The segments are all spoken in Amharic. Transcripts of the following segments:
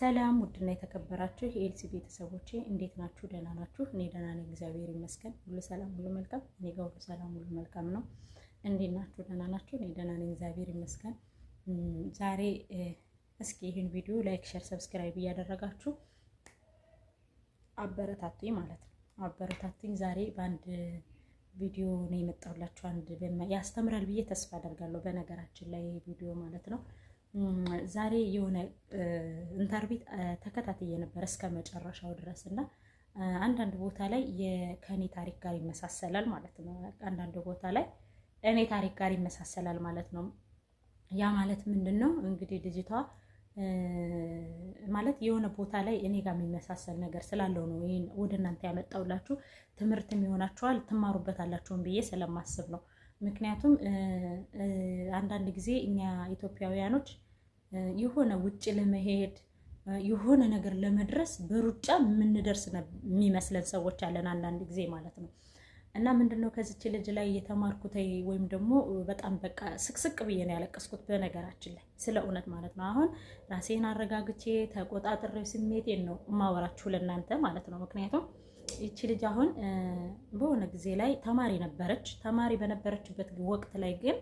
ሰላም ውድና የተከበራችሁ የኤልሲ ቤተሰቦቼ እንዴት ናችሁ? ደህና ናችሁ? እኔ ደህና ነኝ፣ እግዚአብሔር ይመስገን። ሁሉ ሰላም፣ ሁሉ መልካም። እኔ ጋር ሁሉ ሰላም፣ ሁሉ መልካም ነው። እንዴት ናችሁ? ደህና ናችሁ? እኔ ደህና ነኝ፣ እግዚአብሔር ይመስገን። ዛሬ እስኪ ይህን ቪዲዮ ላይክ፣ ሼር፣ ሰብስክራይብ እያደረጋችሁ አበረታቱኝ ማለት ነው። አበረታቱኝ። ዛሬ በአንድ ቪዲዮ ነው የመጣሁላችሁ። አንድ ያስተምራል ብዬ ተስፋ አደርጋለሁ። በነገራችን ላይ ቪዲዮ ማለት ነው ዛሬ የሆነ ኢንተርቪው ተከታትዬ ነበር እስከ መጨረሻው ድረስ እና አንዳንድ ቦታ ላይ ከኔ ታሪክ ጋር ይመሳሰላል ማለት ነው። አንዳንድ ቦታ ላይ እኔ ታሪክ ጋር ይመሳሰላል ማለት ነው። ያ ማለት ምንድነው እንግዲህ ልጅቷ ማለት የሆነ ቦታ ላይ እኔ ጋር የሚመሳሰል ነገር ስላለው ነው ይሄን ወደ እናንተ ያመጣውላችሁ። ትምህርትም ይሆናችኋል ትማሩበታላችሁን ብዬ ስለማስብ ነው። ምክንያቱም አንዳንድ ጊዜ እኛ ኢትዮጵያውያኖች የሆነ ውጭ ለመሄድ የሆነ ነገር ለመድረስ በሩጫ የምንደርስ የሚመስለን ሰዎች አለን አንዳንድ ጊዜ ማለት ነው። እና ምንድነው ከዚች ልጅ ላይ የተማርኩት ወይም ደግሞ በጣም በቃ ስቅስቅ ብዬ ነው ያለቀስኩት በነገራችን ላይ ስለ እውነት ማለት ነው። አሁን ራሴን አረጋግቼ ተቆጣጥሬው ስሜቴን ነው ማወራችሁ ለእናንተ ማለት ነው። ምክንያቱም ይቺ ልጅ አሁን በሆነ ጊዜ ላይ ተማሪ ነበረች። ተማሪ በነበረችበት ወቅት ላይ ግን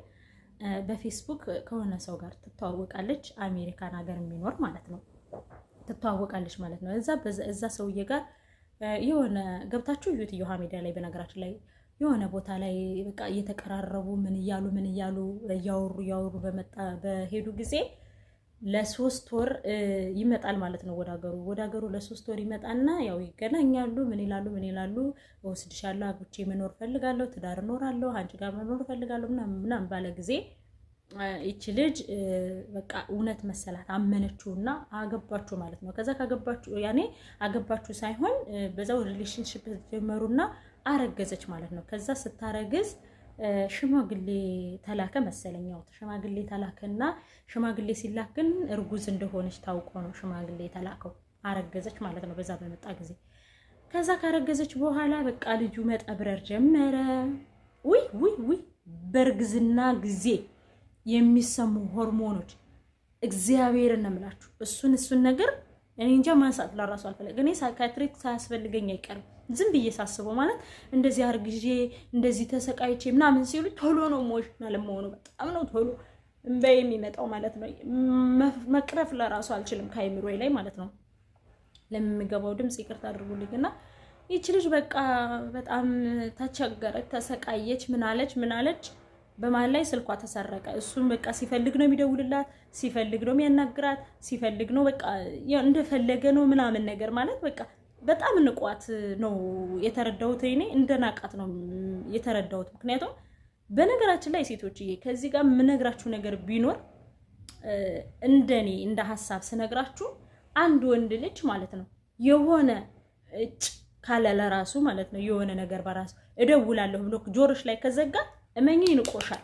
በፌስቡክ ከሆነ ሰው ጋር ትተዋወቃለች። አሜሪካን ሀገር የሚኖር ማለት ነው ትተዋወቃለች ማለት ነው። እዛ ሰውዬ ጋር የሆነ ገብታችሁ ዩት ዮሃ ሚዲያ ላይ በነገራችን ላይ የሆነ ቦታ ላይ በቃ እየተቀራረቡ ምን እያሉ እያወሩ በሄዱ ጊዜ ለሶስት ወር ይመጣል ማለት ነው። ወደ ሀገሩ ለሶስት ወር ይመጣና ያው ይገናኛሉ። ምን ይላሉ ወስድሻለሁ፣ አግብቼ መኖር ፈልጋለሁ፣ ትዳር እኖራለሁ፣ አንቺ ጋር መኖር ፈልጋለሁ ምናምን ባለ ጊዜ ይቺ ልጅ በቃ እውነት መሰላት አመነችውና አገባችሁ ማለት ነው። ከዛ ካገባችሁ ያኔ አገባችሁ ሳይሆን በዛው ሪሌሽንሺፕ ጀመሩና አረገዘች ማለት ነው። ከዛ ስታረግዝ ሽማግሌ ተላከ መሰለኛው። ሽማግሌ ተላከና ሽማግሌ ሲላክን እርጉዝ እንደሆነች ታውቆ ነው ሽማግሌ ተላከው። አረገዘች ማለት ነው በዛ በመጣ ጊዜ። ከዛ ካረገዘች በኋላ በቃ ልጁ መጠብረር ጀመረ። ውይ በርግዝና ጊዜ የሚሰሙ ሆርሞኖች እግዚአብሔርን ነው የምላችሁ። እሱን ነገር እኔ እንጃ ማንሳት ለራሱ አልፈለግም። እኔ ሳይካትሪክ ሳያስፈልገኝ አይቀርም። ዝም ብዬ ሳስበው ማለት እንደዚህ አርግዤ እንደዚህ ተሰቃይቼ ምናምን ሲሉ ቶሎ ነው ኢሞሽናል መሆኑ በጣም ነው ቶሎ እንበይ የሚመጣው ማለት ነው። መቅረፍ ለራሱ አልችልም ከአይምሮዬ ላይ ማለት ነው። ለምገባው ድምጽ ይቅርታ አድርጉልኝና ይቺ ልጅ በቃ በጣም ተቸገረች፣ ተሰቃየች፣ ምን አለች በመሃል ላይ ስልኳ ተሰረቀ። እሱን በቃ ሲፈልግ ነው የሚደውልላት፣ ሲፈልግ ነው የሚያናግራት፣ ሲፈልግ ነው በቃ እንደፈለገ ነው ምናምን ነገር ማለት በቃ በጣም ንቋት ነው የተረዳሁት። እኔ እንደናቃት ነው የተረዳሁት። ምክንያቱም በነገራችን ላይ ሴቶችዬ ከዚህ ጋር የምነግራችሁ ነገር ቢኖር እንደኔ እንደ ሐሳብ ስነግራችሁ አንድ ወንድ ልጅ ማለት ነው የሆነ እጭ ካለ ለራሱ ማለት ነው የሆነ ነገር በራሱ እደውላለሁ ብሎ ጆሮሽ ላይ ከዘጋ እመኚኝ ንቆሻል።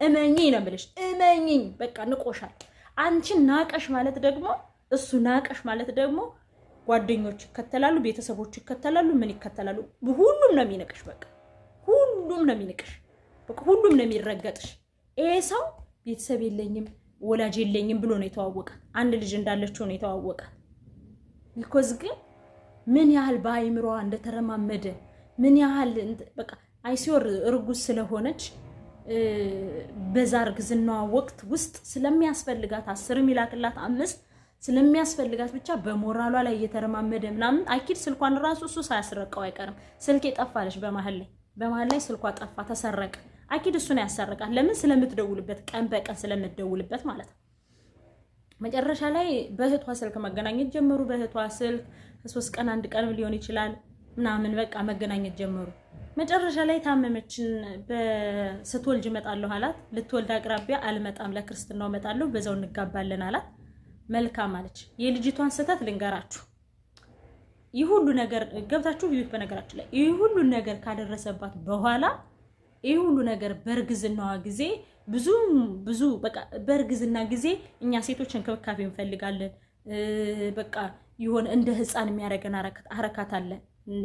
እመኚኝ ነው የምልሽ። እመኚኝ በቃ ንቆሻል። አንቺ ናቀሽ ማለት ደግሞ እሱ ናቀሽ ማለት ደግሞ ጓደኞች ይከተላሉ፣ ቤተሰቦች ይከተላሉ፣ ምን ይከተላሉ? ሁሉም ነው የሚነቅሽ። በቃ ሁሉም ነው የሚነቅሽ። በቃ ሁሉም ነው የሚረገጥሽ። ይሄ ሰው ቤተሰብ የለኝም ወላጅ የለኝም ብሎ ነው የተዋወቃት። አንድ ልጅ እንዳለችው ነው የተዋወቃት። ቢኮዝ ግን ምን ያህል በአይምሮዋ እንደተረማመደ ምን ያህል በቃ አይሲወር እርጉዝ ስለሆነች በዛ እርግዝናዋ ወቅት ውስጥ ስለሚያስፈልጋት 10 ሚላክላት 5 ስለሚያስፈልጋት ብቻ በሞራሏ ላይ እየተረማመደ ምናምን አኪድ ስልኳን ራሱ እሱ ሳያስረቀው አይቀርም። ስልኬ ጠፋለች በመሃል ላይ ስልኳ ጠፋ፣ ተሰረቀ። አኪድ እሱ ነው ያሰረቃት። ለምን? ስለምትደውልበት፣ ቀን በቀን ስለምትደውልበት ማለት ነው። መጨረሻ ላይ በእህቷ ስልክ መገናኘት ጀመሩ። በእህቷ ስልክ 3 ቀን 1 ቀን ሊሆን ይችላል ምናምን በቃ መገናኘት ጀመሩ። መጨረሻ ላይ ታመመችን። ስትወልጅ እመጣለሁ አላት። ልትወልድ አቅራቢያ አልመጣም፣ ለክርስትናው እመጣለሁ፣ በዛው እንጋባለን አላት። መልካም አለች። የልጅቷን ስህተት ልንገራችሁ። ይህ ሁሉ ነገር ገብታችሁ ቢዩት። በነገራችን ላይ ይህ ሁሉ ነገር ካደረሰባት በኋላ ይህ ሁሉ ነገር በእርግዝናዋ ጊዜ ብዙ በቃ በእርግዝና ጊዜ እኛ ሴቶች እንክብካቤ እንፈልጋለን። በቃ ይሆን እንደ ህፃን የሚያደርገን አረካት አለ።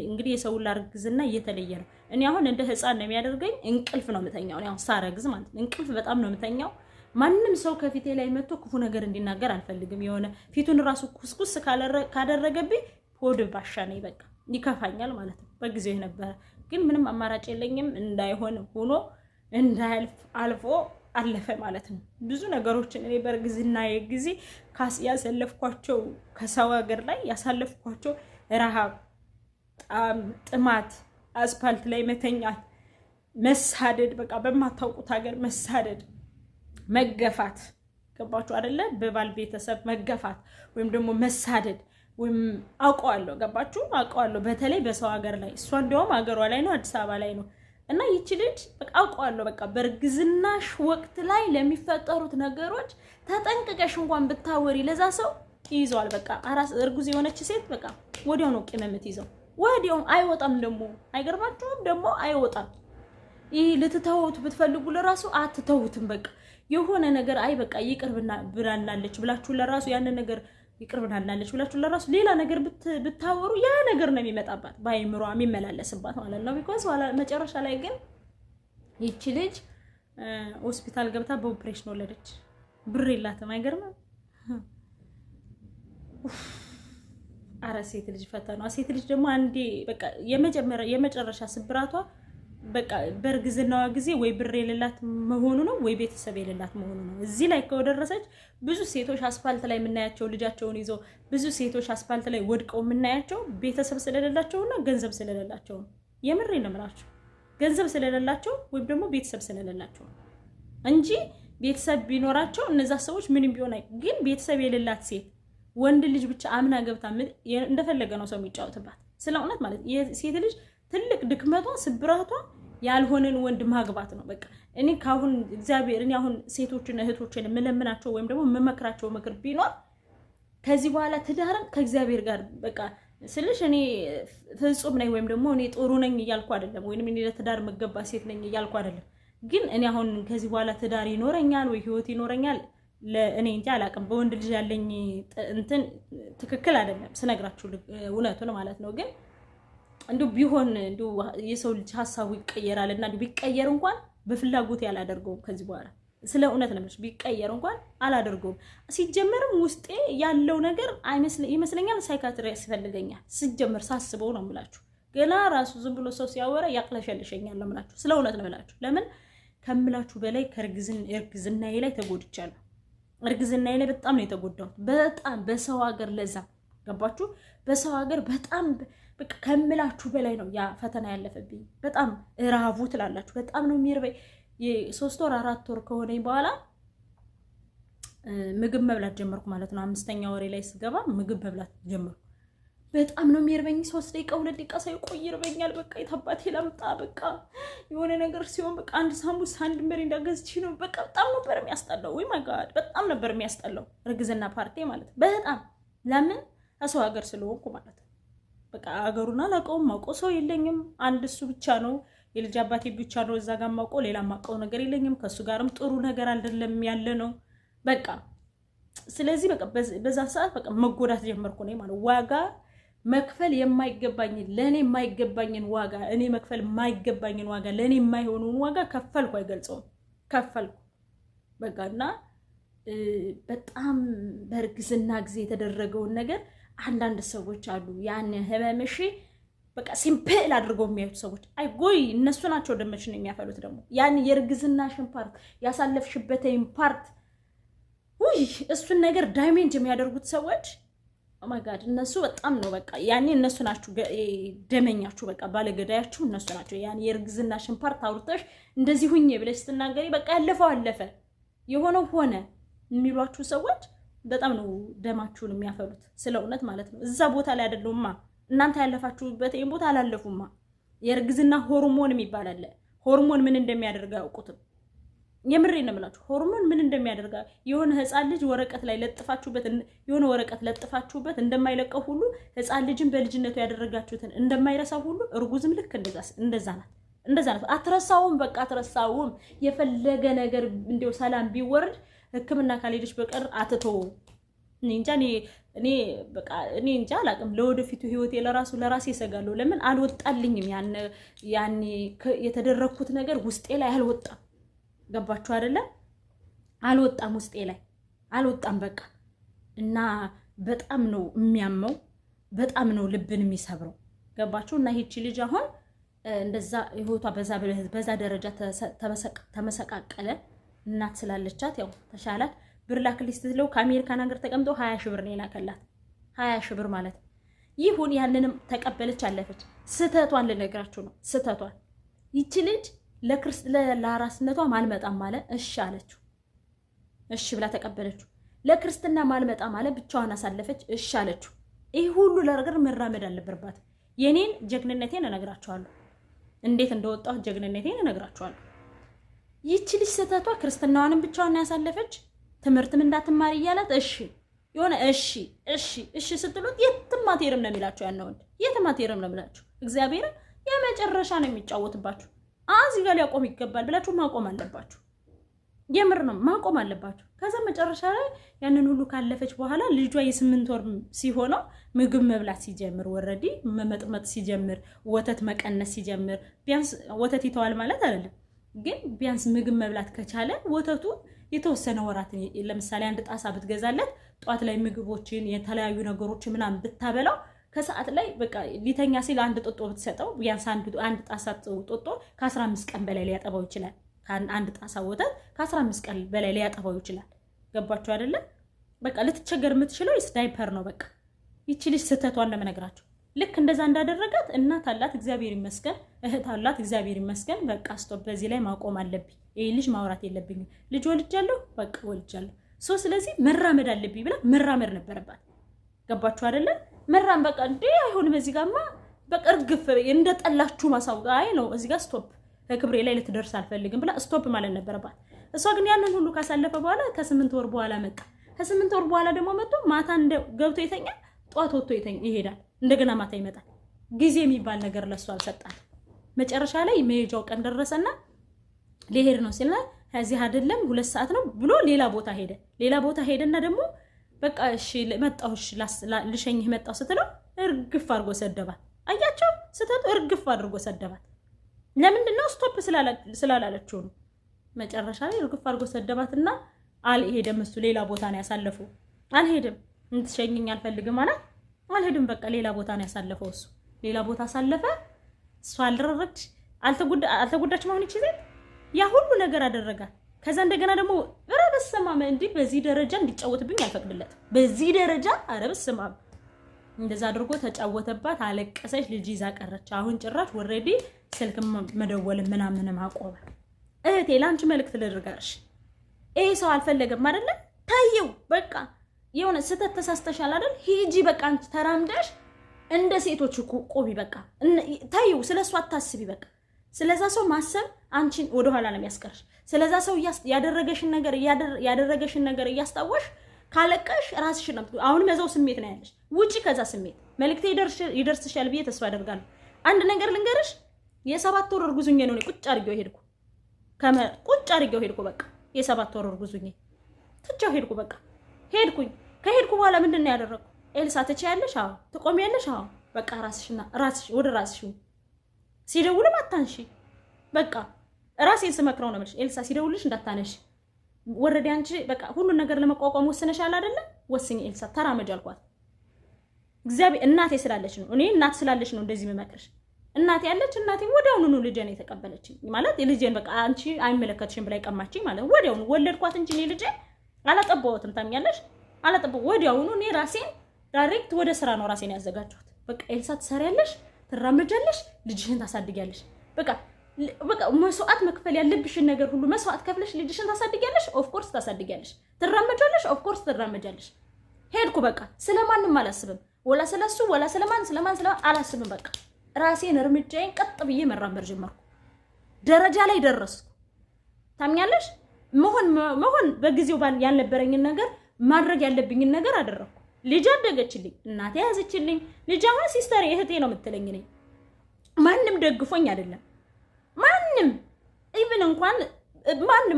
እንግዲህ የሰው ላርግዝና እየተለየ ነው። እኔ አሁን እንደ ህፃን ነው የሚያደርገኝ። እንቅልፍ ነው የምተኛው። ያው ሳረግዝ ማለት ነው እንቅልፍ በጣም ነው የምተኛው። ማንም ሰው ከፊቴ ላይ መጥቶ ክፉ ነገር እንዲናገር አልፈልግም። የሆነ ፊቱን ራሱ ኩስኩስ ካደረገብኝ ሆድ ባሻ ነኝ፣ በቃ ይከፋኛል ማለት ነው። በጊዜው ነበረ ግን ምንም አማራጭ የለኝም። እንዳይሆን ሆኖ እንዳያልፍ አልፎ አለፈ ማለት ነው። ብዙ ነገሮችን እኔ በእርግዝና ጊዜ ያሳለፍኳቸው ከሰው ሀገር ላይ ያሳለፍኳቸው ረሃብ፣ ጥማት፣ አስፓልት ላይ መተኛት፣ መሳደድ፣ በቃ በማታውቁት ሀገር መሳደድ፣ መገፋት፣ ገባችሁ አይደለ? በባል ቤተሰብ መገፋት ወይም ደግሞ መሳደድ ወይም አውቀዋለሁ፣ ገባችሁ? አውቀዋለሁ። በተለይ በሰው ሀገር ላይ እሷ እንደውም ሀገሯ ላይ ነው፣ አዲስ አበባ ላይ ነው። እና ይቺ ልጅ በቃ አውቀዋለሁ። በቃ በእርግዝናሽ ወቅት ላይ ለሚፈጠሩት ነገሮች ተጠንቅቀሽ እንኳን ብታወሪ ለዛ ሰው ይይዘዋል። በቃ እርጉዝ የሆነች ሴት በቃ ወዲያው ነው ቂም የምትይዘው፣ ወዲያው አይወጣም። ደግሞ አይገርማችሁም? ደግሞ አይወጣም። ይህ ልትተውት ብትፈልጉ ለራሱ አትተውትም። በቃ የሆነ ነገር አይ በቃ ይቅር ብላናለች ብላችሁ ለራሱ ያንን ነገር ይቅር ብላናለች ብላችሁ ለራሱ ሌላ ነገር ብታወሩ ያ ነገር ነው የሚመጣባት፣ ባይምሯ የሚመላለስባት ማለት ነው። ቢኮዝ መጨረሻ ላይ ግን ይቺ ልጅ ሆስፒታል ገብታ በኦፕሬሽን ወለደች። ብር የላትም። አይገርምም? አረ ሴት ልጅ ፈተና። ሴት ልጅ ደግሞ አንዴ በቃ የመጨረሻ ስብራቷ በቃ በእርግዝናዋ ጊዜ ወይ ብር የሌላት መሆኑ ነው ወይ ቤተሰብ የሌላት መሆኑ ነው። እዚህ ላይ ከደረሰች ብዙ ሴቶች አስፋልት ላይ የምናያቸው ልጃቸውን ይዘው ብዙ ሴቶች አስፋልት ላይ ወድቀው የምናያቸው ቤተሰብ ስለሌላቸውና ገንዘብ ስለሌላቸው ነው። የምሬ ነው የምላቸው፣ ገንዘብ ስለሌላቸው ወይም ደግሞ ቤተሰብ ስለሌላቸው እንጂ ቤተሰብ ቢኖራቸው እነዛ ሰዎች ምንም ቢሆን ግን ቤተሰብ የሌላት ሴት ወንድ ልጅ ብቻ አምና ገብታ እንደፈለገ ነው ሰው የሚጫወትባት። ስለ እውነት ማለት የሴት ልጅ ትልቅ ድክመቷ ስብራቷ ያልሆነን ወንድ ማግባት ነው። በቃ እኔ ካሁን እግዚአብሔር እኔ አሁን ሴቶችን እህቶችን የምለምናቸው ወይም ደግሞ የምመክራቸው ምክር ቢኖር ከዚህ በኋላ ትዳርን ከእግዚአብሔር ጋር በቃ ስልሽ እኔ ፍጹም ነኝ ወይም ደግሞ እኔ ጥሩ ነኝ እያልኩ አይደለም፣ ወይንም እኔ ለትዳር መገባ ሴት ነኝ እያልኩ አይደለም። ግን እኔ አሁን ከዚህ በኋላ ትዳር ይኖረኛል ወይ ህይወት ይኖረኛል ለእኔ እንጂ አላውቅም። በወንድ ልጅ ያለኝ እንትን ትክክል አይደለም ስነግራችሁ እውነቱን ማለት ነው። ግን እንዱ ቢሆን እንዱ የሰው ልጅ ሀሳቡ ይቀየራል እና እንዱ ቢቀየር እንኳን በፍላጎት ያላደርገውም ከዚህ በኋላ ስለ እውነት ነው። ቢቀየር እንኳን አላደርገውም። ሲጀመርም ውስጤ ያለው ነገር ይመስለኛል ሳይካትሪ ያስፈልገኛል። ሲጀመር ሳስበው ነው የምላችሁ። ገና ራሱ ዝም ብሎ ሰው ሲያወራ ያቅለሸልሸኛል ነው የምላችሁ። ስለ እውነት ነው የምላችሁ። ለምን ከምላችሁ በላይ እርግዝናዬ ላይ ተጎድቻለሁ። እርግዝናዬ ላይ በጣም ነው የተጎዳሁት። በጣም በሰው ሀገር ለዛ ገባችሁ? በሰው ሀገር በጣም በቃ ከምላችሁ በላይ ነው ያ ፈተና ያለፈብኝ። በጣም ራቡ ትላላችሁ። በጣም ነው የሚርበኝ። የ3 ወር 4 ወር ከሆነኝ በኋላ ምግብ መብላት ጀመርኩ ማለት ነው። 5ኛ ወሬ ላይ ስገባ ምግብ መብላት ጀመርኩ። በጣም ነው የሚርበኝ። 3 ደቂቃ 2 ደቂቃ ሳይቆይ ይርበኛል። በቃ የታባቴ ላምጣ በቃ የሆነ ነገር ሲሆን በቃ አንድ ሳሙስ አንድ ምሪንዳ ገዝቼ ነው በቃ በጣም ነበር የሚያስጠላው። ወይ ማይ ጋድ በጣም ነበር የሚያስጠላው እርግዝና ፓርቲ ማለት በጣም ለምን ከሰው ሀገር ስለሆንኩ ማለት ነው። በቃ ሀገሩን አላውቀውም፣ ማውቀው ሰው የለኝም። አንድ እሱ ብቻ ነው የልጅ አባቴ ብቻ ነው እዛ ጋር ማውቀው፣ ሌላ ማውቀው ነገር የለኝም። ከሱ ጋርም ጥሩ ነገር አይደለም ያለ ነው በቃ። ስለዚህ በቃ በዛ ሰዓት በቃ መጎዳት ጀመርኩ ነው ማለት ዋጋ መክፈል የማይገባኝን ለኔ የማይገባኝን ዋጋ እኔ መክፈል የማይገባኝን ዋጋ ለኔ የማይሆነውን ዋጋ ከፈልኩ። አይገልጸውም ከፈልኩ በቃና በጣም በእርግዝና ጊዜ የተደረገውን ነገር አንዳንድ ሰዎች አሉ ያን ህመምሽ በቃ ሲምፕል አድርገው የሚያዩት ሰዎች አይጎይ እነሱ ናቸው ደመሽን የሚያፈሉት። ደግሞ ያን የእርግዝናሽን ፓርት ያሳለፍሽበትን ፓርት እሱን ነገር ዳይሜንጅ የሚያደርጉት ሰዎች ኦ ማይ ጋድ እነሱ በጣም ነው በቃ ያኔ እነሱ ናችሁ ደመኛችሁ በቃ ባለገዳያችሁ እነሱ ናቸው። ያን የእርግዝናሽን ፓርት አውርተሽ እንደዚህ ሁኜ ብለሽ ስትናገሪ በቃ ያለፈው አለፈ የሆነው ሆነ የሚሏችሁ ሰዎች በጣም ነው ደማችሁን የሚያፈሉት ስለ እውነት ማለት ነው። እዛ ቦታ ላይ አይደሉማ እናንተ ያለፋችሁበት ይሄን ቦታ አላለፉማ። የእርግዝና ሆርሞን የሚባል አለ። ሆርሞን ምን እንደሚያደርግ አያውቁትም። የምሬን ነው የምላችሁ። ሆርሞን ምን እንደሚያደርግ የሆነ ህፃን ልጅ ወረቀት ላይ ለጥፋችሁበት የሆነ ወረቀት ለጥፋችሁበት እንደማይለቀው ሁሉ ህፃን ልጅን በልጅነቱ ያደረጋችሁትን እንደማይረሳው ሁሉ እርጉዝም ልክ እንደዛ ናት። አትረሳውም በቃ አትረሳውም። የፈለገ ነገር እንደው ሰላም ቢወርድ ህክምና ካልሄደች በቀር አትተውም። እኔ እንጃ አላውቅም። ለወደፊቱ ህይወቴ ለራሴ እሰጋለሁ። ለምን አልወጣልኝም? ያኔ የተደረኩት ነገር ውስጤ ላይ አልወጣም። ገባችሁ አይደለ? አልወጣም፣ ውስጤ ላይ አልወጣም በቃ። እና በጣም ነው የሚያመው፣ በጣም ነው ልብን የሚሰብረው። ገባችሁ? እና ይህቺ ልጅ አሁን እንደዛ ህይወቷ በዛ ደረጃ ተመሰቃቀለ። እናት ስላለቻት ያው ተሻላት። ብር ላክልኝ ስትለው ከአሜሪካን ሀገር ተቀምጦ 20 ሺህ ብር ነው የላከላት። 20 ሺህ ብር ማለት ይሁን፣ ያንንም ተቀበለች፣ አለፈች። ስህተቷን ልነግራችሁ ነው፣ ስህተቷን። ይቺ ልጅ ለአራስነቷ ማልመጣም ማለ እሺ አለችው። እሺ ብላ ተቀበለችው። ለክርስትና ማልመጣም ማለ ብቻዋን አሳለፈች። እሺ አለችው። ይህ ሁሉ ለነገር መራመድ አልነበረባት። የኔን ጀግንነቴን እነግራችኋለሁ፣ እንዴት እንደወጣሁ ጀግንነቴን እነግራችኋለሁ። ይቺ ልጅ ስህተቷ ክርስትናዋንም ብቻዋን ያሳለፈች፣ ትምህርትም እንዳትማር እያላት እሺ የሆነ እሺ ስትሉት የትም አትሄድም ነው የሚላችሁ። ያን ወንድ የትም አትሄድም ነው የሚላችሁ። እግዚአብሔርን የመጨረሻ ነው የሚጫወትባችሁ። እዚህ ጋር ሊያቆም ይገባል ብላችሁ ማቆም አለባችሁ። የምር ነው ማቆም አለባችሁ። ከዛ መጨረሻ ላይ ያንን ሁሉ ካለፈች በኋላ ልጇ የ8 ወር ሲሆነው ምግብ መብላት ሲጀምር፣ ወረዲ መመጥመጥ ሲጀምር፣ ወተት መቀነስ ሲጀምር፣ ቢያንስ ወተት ይተዋል ማለት አይደለም፣ ግን ቢያንስ ምግብ መብላት ከቻለ ወተቱ የተወሰነ ወራት ለምሳሌ አንድ ጣሳ ብትገዛለት ጧት ላይ ምግቦችን የተለያዩ ነገሮችን ምናምን ብታበላው ከሰዓት ላይ በቃ ሊተኛ ሲል አንድ ጦጦ ብትሰጠው ቢያንስ አንድ ጣሳ ጦጦ ከ15 ቀን በላይ ሊያጠባው ይችላል። አንድ ጣሳ ወተት ከ15 ቀን በላይ ሊያጠባው ይችላል። ገባችሁ አይደለ? በቃ ልትቸገር የምትችለው ዳይፐር ነው። በቃ ይቺ ልጅ ስህተቷን እንደምነግራችሁ ልክ እንደዛ እንዳደረጋት እናት አላት፣ እግዚአብሔር ይመስገን፣ እህት አላት፣ እግዚአብሔር ይመስገን። በቃ ስቶፕ፣ በዚህ ላይ ማቆም አለብኝ። ይሄ ልጅ ማውራት የለብኝም። ልጅ ወልጃለሁ፣ በቃ ወልጃለሁ፣ ስለዚህ መራመድ አለብኝ ብላ መራመድ ነበረባት። ገባችሁ አይደለ? መራም በቃ እንዴ አይሆንም፣ እዚህ ጋርማ በቃ እርግፍ እንደጠላችሁ ማሳውቃ አይ ነው፣ እዚህ ጋር ስቶፕ፣ ከክብሬ ላይ ልትደርስ አልፈልግም ብላ ስቶፕ ማለት ነበረባት። እሷ ግን ያንን ሁሉ ካሳለፈ በኋላ ከ8 ወር በኋላ መጣ። ከ8 ወር በኋላ ደግሞ መጥቶ ማታ ገብቶ ይተኛል፣ ጧት ወጥቶ ይሄዳል፣ እንደገና ማታ ይመጣል። ጊዜ የሚባል ነገር ለሱ አልሰጣት። መጨረሻ ላይ መሄጃው ቀን ደረሰና ሊሄድ ነው ሲልና ከዚህ አይደለም 2 ሰዓት ነው ብሎ ሌላ ቦታ ሄደ። ሌላ ቦታ ሄደና ደግሞ በቃ እሺ መጣሁ፣ እሺ ልሸኝህ መጣሁ ስትለው እርግፍ አድርጎ ሰደባት። አያቸው ስተቱ እርግፍ አድርጎ ሰደባት። ለምንድን ነው? ስቶፕ ስላላለችው ነው። መጨረሻ ላይ እርግፍ አድርጎ ሰደባትና አልሄደም። እሱ ሌላ ቦታ ነው ያሳለፈው። አልሄድም፣ እንትሸኝኝ አልፈልግም ማለት አልሄድም። በቃ ሌላ ቦታ ነው ያሳለፈው። እሱ ሌላ ቦታ አሳለፈ። እሷ አልረረች፣ አልተጎዳች መሆን ይችላል። ያ ሁሉ ነገር አደረጋት። ከዛ እንደገና ደግሞ ረበስማም እንዴ በዚህ ደረጃ እንዲጫወትብኝ አልፈቅድለትም። በዚህ ደረጃ አረበስማም እንደዛ አድርጎ ተጫወተባት። አለቀሰች፣ ልጅ ይዛ ቀረች። አሁን ጭራሽ ወሬዲ ስልክ መደወል ምናምንም አቆመ። እህቴ ላንቺ መልእክት ልድርጋሽ። ይሄ ሰው አልፈለገም አይደለ? ታየው በቃ የሆነ ስህተት ተሳስተሻል አይደል? ሂጂ በቃ አንቺ ተራምደሽ እንደ ሴቶች ቆቢ። በቃ ታየው፣ ስለሱ አታስቢ። በቃ ስለዛ ሰው ማሰብ አንቺን ወደ ኋላ ነው የሚያስቀርሽ። ስለዛ ሰው ያደረገሽን ነገር እያስታወሽ ካለቀሽ ራስሽን ነው። አሁንም ያዛው ስሜት ነው ያለሽ። ውጪ ከዛ ስሜት። መልእክቴ ይደርስሻል ብዬ ተስፋ አደርጋለሁ። አንድ ነገር ልንገርሽ፣ የ7 ወር እርጉዝ ሆኜ ነው ቁጭ አድርጌው ሄድኩ። ቁጭ አድርጌው ሄድኩ። በቃ የ7 ወር እርጉዝ ሆኜ ትቼው ሄድኩ። በቃ ሄድኩኝ። ከሄድኩ በኋላ ምንድን ነው ያደረኩ? ኤልሳ ትችያለሽ? አዎ። ትቆሚያለሽ? አዎ። በቃ ራስሽ ወደ ራስሽ ሲደውልም አታንሺ። በቃ ራሴን ስመክረው ነው የምልሽ። ኤልሳ ሲደውልሽ እንዳታነሺ። ወረዲ አንቺ በቃ ሁሉን ነገር ለመቋቋም ወስነሻል አይደለ? ወስኝ ኤልሳ፣ ተራመጅ አልኳት። እግዚአብሔር እናቴ ስላለች ነው፣ እኔ እናት ስላለች ነው እንደዚህ መመክርሽ። እናቴ ያለች እናቴ ወዲያውኑ ነው ልጄን የተቀበለችኝ። ማለት ልጄን በቃ አንቺ አይመለከትሽም ብላ ይቀማችኝ ማለት ወዲያውኑ ወለድኳት እንጂ እኔ ልጄ አላጠባሁትም። ታምኛለሽ? አላጠባሁ። ወዲያውኑ እኔ ራሴን ዳይሬክት ወደ ስራ ነው ራሴን ያዘጋጀሁት። በቃ ኤልሳ ትሰሪያለሽ፣ ትራመጃለሽ፣ ልጅሽን ታሳድጊያለሽ። በቃ መስዋዕት መክፈል ያለብሽን ነገር ሁሉ መስዋዕት ከፍለሽ ልጅሽን ታሳድጊያለሽ። ኦፍ ኮርስ ታሳድጊያለሽ። ትራመጃለሽ። ኦፍ ኮርስ ትራመጃለሽ። ሄድኩ። በቃ ስለማንም አላስብም። ወላ ስለሱ ወላ ስለማን አላስብም። በቃ ራሴን እርምጃዬን ቀጥ ብዬ መራመድ ጀመርኩ። ደረጃ ላይ ደረስኩ። ታምኛለሽ? መሆን በጊዜው ያልነበረኝን ነገር ማድረግ ያለብኝን ነገር አደረኩ። ልጅ አደገችልኝ፣ እናቴ ያዘችልኝ። ልጅ አሁን ሲስተር እህቴ ነው የምትለኝ። ነኝ ማንም ደግፎኝ አይደለም። ማንም ኢቭን እንኳን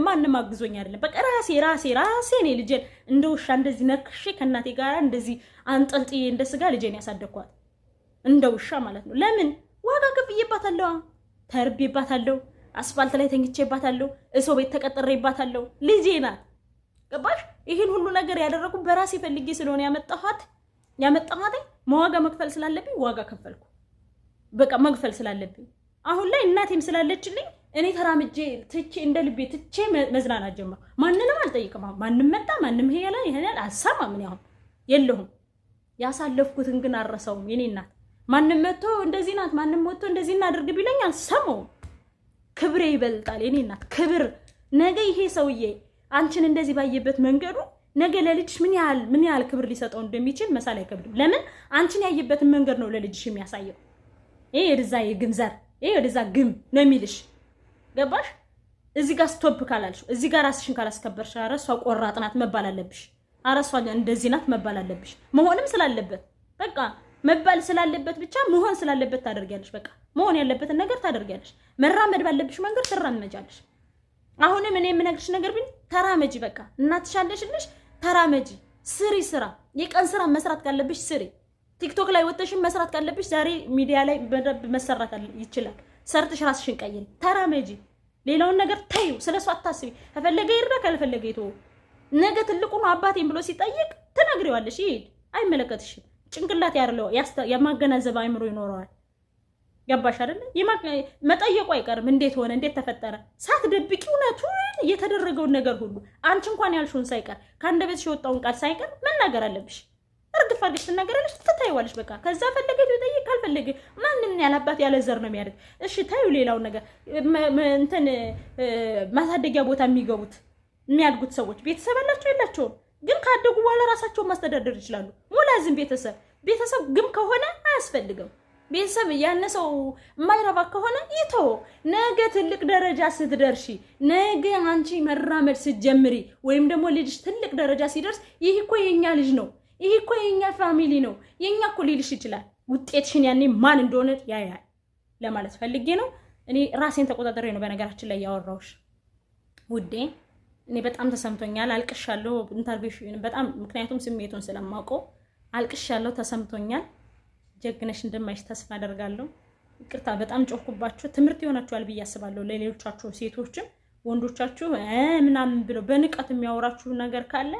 ማንም አግዞኝ አይደለም። በቃ ራሴ ነኝ ልጄን እንደ ውሻ እንደዚህ ነክሼ ከእናቴ ጋር እንደዚህ አንጠልጥዬ እንደ ስጋ ልጄን ያሳደግኳት እንደ ውሻ ማለት ነው። ለምን? ዋጋ ከፍዬባታለሁ፣ ተርቤባታለሁ፣ አስፋልት ላይ ተኝቼባታለሁ፣ እሰው ቤት ተቀጥሬባታለሁ። ልጄ ናት። ገባሽ? ይሄን ሁሉ ነገር ያደረኩ በራሴ ፈልጌ ስለሆነ ያመጣኋት መዋጋ መክፈል ስላለብኝ ዋጋ ከፈልኩ። በቃ መክፈል ስላለብኝ አሁን ላይ እናቴም ስላለችልኝ እኔ ተራምጄ ትቼ እንደ ልቤ ትቼ መዝናናት ጀመርኩ። ማንንም አልጠይቅም። ማንንም መጣ ማንንም ይሄን አልሰማም። ምን ያሁን የለሁም። ያሳለፍኩትን ግን አረሳውም። የኔ እናት ማንንም መጥቶ እንደዚህ ናት ማንንም መጥቶ እንደዚህ እናድርግ ቢለኝ አልሰማውም። ክብሬ ይበልጣል። የኔ እናት ክብር ነገ ይሄ ሰውዬ አንቺን እንደዚህ ባየበት መንገዱ ነገ ለልጅሽ ምን ያህል ክብር ሊሰጠው እንደሚችል መሳል አይከብድም። ለምን አንቺን ያየበትን መንገድ ነው ለልጅሽ የሚያሳየው። ይሄ ወደዛ የግም ዘር ይሄ ወደዛ ግም ነው የሚልሽ። ገባሽ? እዚህ ጋር ስቶፕ ካላልሽ እዚህ ጋር ራስሽን ካላስከበርሽ አረሷ ቆራጥ ናት መባል አለብሽ። አረሷ እንደዚህ ናት መባል አለብሽ። መሆንም ስላለበት በቃ መባል ስላለበት ብቻ መሆን ስላለበት ታደርጊያለሽ። በቃ መሆን ያለበትን ነገር ታደርጊያለሽ። መራመድ ባለብሽ መንገድ ትራመጃለሽ። አሁንም እኔ የምነግርሽ ነገር ቢል ተራመጂ። በቃ እናትሽ አለሽልሽ ተራመጂ። ስሪ ስራ የቀን ስራ መስራት ካለብሽ ስሪ። ቲክቶክ ላይ ወጥተሽን መስራት ካለብሽ ዛሬ ሚዲያ ላይ በደብ መሰራት ይችላል። ሰርተሽ ራስሽን ቀይሪ። ተራመጂ። ሌላውን ነገር ታዩ። ስለሱ አታስቢ። ከፈለገ ይርዳ ካልፈለገ ይተው። ነገ ትልቁን አባቴን ብሎ ሲጠይቅ ትነግሪዋለሽ። ይሄድ አይመለከትሽም። ጭንቅላት ያርለው የማገናዘብ አይምሮ ይኖረዋል። ገባሽ አይደል? መጠየቁ አይቀርም። እንዴት ሆነ እንዴት ተፈጠረ ሳትደብቂ እውነቱን የተደረገውን ነገር ሁሉ አንቺ እንኳን ያልሽውን ሳይቀር ከአንደበትሽ የወጣውን ቃል ሳይቀር መናገር አለብሽ። እርግፍ አድርገሽ ትናገራለሽ፣ ትታይዋለሽ። በቃ ከዛ ፈለገ ይጠይቅ ካልፈለገ ማንንም ያላባት ያለ ዘር ነው የሚያደርግ። እሺ ታዩ። ሌላው ነገር እንትን ማሳደጊያ ቦታ የሚያድጉት ሰዎች ቤተሰብ አላቸው የላቸውም? ግን ካደጉ በኋላ ራሳቸውን ማስተዳደር ይችላሉ። ሙላዝም ቤተሰብ ግን ከሆነ አያስፈልግም። ቤተሰብ ያነሰው የማይረባ ከሆነ ይተው። ነገ ትልቅ ደረጃ ስትደርሺ ነገ አንቺ መራመድ ስትጀምሪ ወይም ደግሞ ልጅሽ ትልቅ ደረጃ ሲደርስ ይህ እኮ የኛ ልጅ ነው፣ ይህ እኮ የኛ ፋሚሊ ነው፣ የኛ እኮ ሊልሽ ይችላል። ውጤትሽን ያኔ ማን እንደሆነ ያያል ለማለት ፈልጌ ነው። እኔ ራሴን ተቆጣጣሪ ነው በነገራችን ላይ ያወራውሽ ውዴ። እኔ በጣም ተሰምቶኛል፣ አልቅሻለሁ። ኢንተርቪው በጣም ምክንያቱም ስሜቱን ስለማውቀው አልቅሻለሁ፣ ተሰምቶኛል። ጀግነሽ እንደማይሽ ተስፋ አደርጋለሁ። ይቅርታ በጣም ጮህኩባችሁ። ትምህርት ይሆናችኋል ብዬ አስባለሁ። ለሌሎቻችሁ ሴቶችም ወንዶቻችሁ ምናምን ብለው በንቀት የሚያወራችሁ ነገር ካለ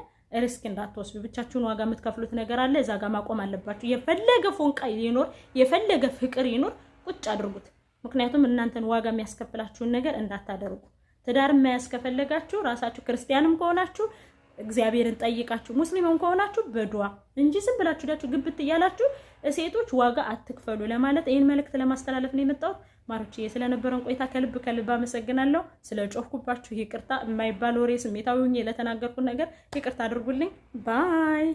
ሪስክ እንዳትወስዱ። ብቻችሁን ዋጋ የምትከፍሉት ነገር አለ፣ እዛ ጋር ማቆም አለባችሁ። የፈለገ ፎንቃ ይኖር የፈለገ ፍቅር ይኖር ቁጭ አድርጉት። ምክንያቱም እናንተን ዋጋ የሚያስከፍላችሁን ነገር እንዳታደርጉ። ትዳር የማያስከፈለጋችሁ ራሳችሁ ክርስቲያንም ከሆናችሁ እግዚአብሔርን ጠይቃችሁ፣ ሙስሊምም ከሆናችሁ በዱዓ እንጂ ዝም ብላችሁ ዳችሁ ግብት እያላችሁ ሴቶች ዋጋ አትክፈሉ ለማለት ይሄን መልእክት ለማስተላለፍ ነው የመጣሁት። ማርቺዬ ስለነበረን ቆይታ ከልብ አመሰግናለሁ። ስለ ጮህኩባችሁ ይቅርታ። የማይባል ወሬ ስሜታዊ ሆኜ ለተናገርኩት ነገር ይቅርታ አድርጉልኝ። ባይ